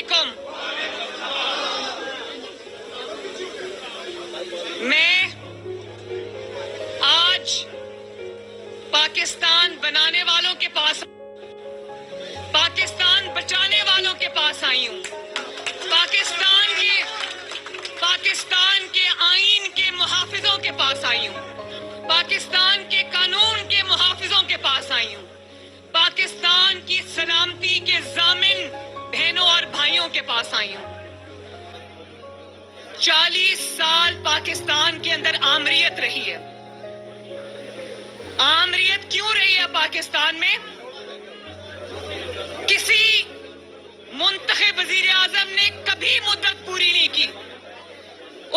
علیکم. میں آج پاکستان بنانے والوں کے پاس، پاکستان بچانے والوں کے پاس آئی ہوں. پاکستان کے آئین کے محافظوں کے پاس آئی ہوں. پاکستان کے قانون کے محافظوں کے پاس آئی ہوں. پاکستان کی سلامتی کے ضامن بہنوں اور بھائیوں کے پاس آئی ہوں. 40 سال پاکستان کے اندر آمریت رہی ہے. آمریت کیوں رہی ہے پاکستان میں؟ کسی منتخب وزیر اعظم نے کبھی مدت پوری نہیں کی.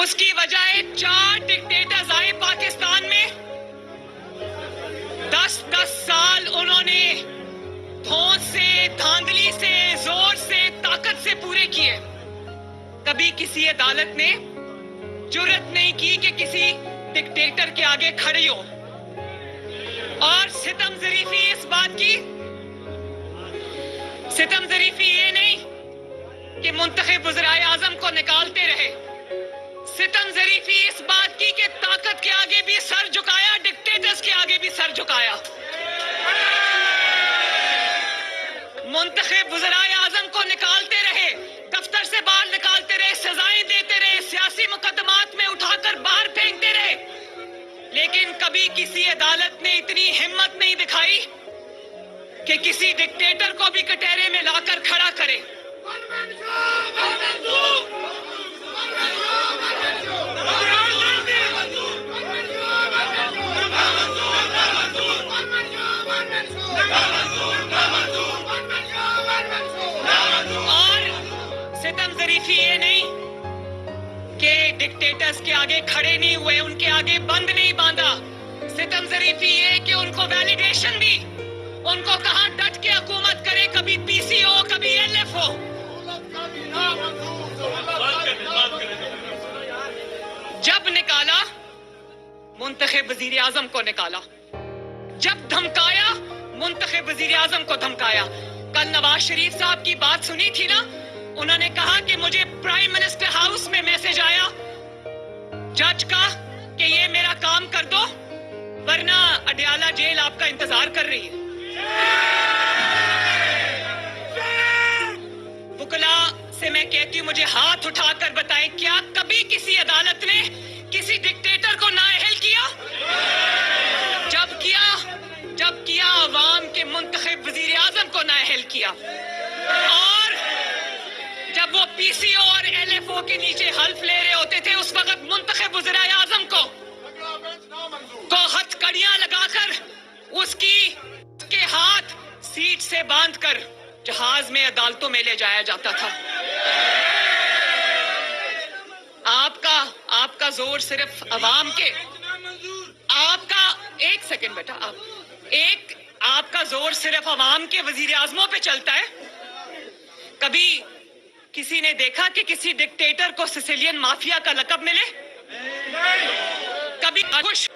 اس کی وجہ 4 ڈکٹیٹرز آئے پاکستان میں. 10 سال انہوں نے دھونس سے، دھاندلی سے، زور سے، طاقت سے پورے کیے. کبھی کسی عدالت نے جرأت نہیں کی کہ کسی ڈکٹیٹر کے آگے کھڑی ہو. اور ستم ظریفی اس بات کی، ستم ظریفی یہ نہیں کہ منتخب وزرائے اعظم کو نکالتے رہے. ستم ظریفی اس بات کی کہ طاقت کے آگے بھی سر جھکایا، ڈکٹیٹرز کے آگے بھی سر جھکایا. منتخب وزرائے اعظم کو نکالتے رہے، دفتر سے باہر نکالتے رہے، سزائیں دیتے رہے، سیاسی مقدمات میں اٹھا کر باہر پھینکتے رہے. لیکن کبھی کسی عدالت نے اتنی ہمت نہیں دکھائی کہ کسی ڈکٹیٹر کو بھی کٹہرے میں لا کر کھڑا کرے. اور ستم ظریفی یہ نہیں کہ ڈکٹیٹرز کے آگے کھڑے نہیں ہوئے، ان کے آگے بند نہیں باندھا. ستم ظریفی یہ کہ ان کو ویلیڈیشن دی، ان کو کہاں ڈٹ کے حکومت کرے، کبھی پی سی ہو، کبھی ایل ایف ہو. جب نکالا منتخب وزیر اعظم کو نکالا، جب دھمکایا منتخب وزیر اعظم کو دھمکایا. کل نواز شریف صاحب کی بات سنی تھی نا، انہوں نے کہا کہ مجھے پرائم منسٹر ہاؤس میں میسج آیا جج کا کہ یہ میرا کام کر دو ورنہ اڈیالہ جیل آپ کا انتظار کر رہی ہے. وکلاء سے میں کہتی ہوں مجھے ہاتھ اٹھا کر بتائیں، کیا کبھی کسی عدالت نے کسی ڈکٹیٹر کو نااہل کیا؟ جب کیا عوام کے منتخب وزیر اعظم کو نااہل کیا. اور جب وہ پی سی او اور ایل ایف او کے نیچے حلف لے رہے ہوتے تھے، اس وقت منتخب وزرائے اعظم کو ہتھ کڑیاں لگا کر اس کے ہاتھ سیٹ سے باندھ کر جہاز میں عدالتوں میں لے جایا جاتا تھا. آپ کا زور صرف عوام کے، آپ کا ایک سیکنڈ بیٹا، آپ کا زور صرف عوام کے وزیر اعظموں پہ چلتا ہے. کبھی کسی نے دیکھا کہ کسی ڈکٹیٹر کو سسیلین مافیا کا لقب ملے؟ کبھی خوش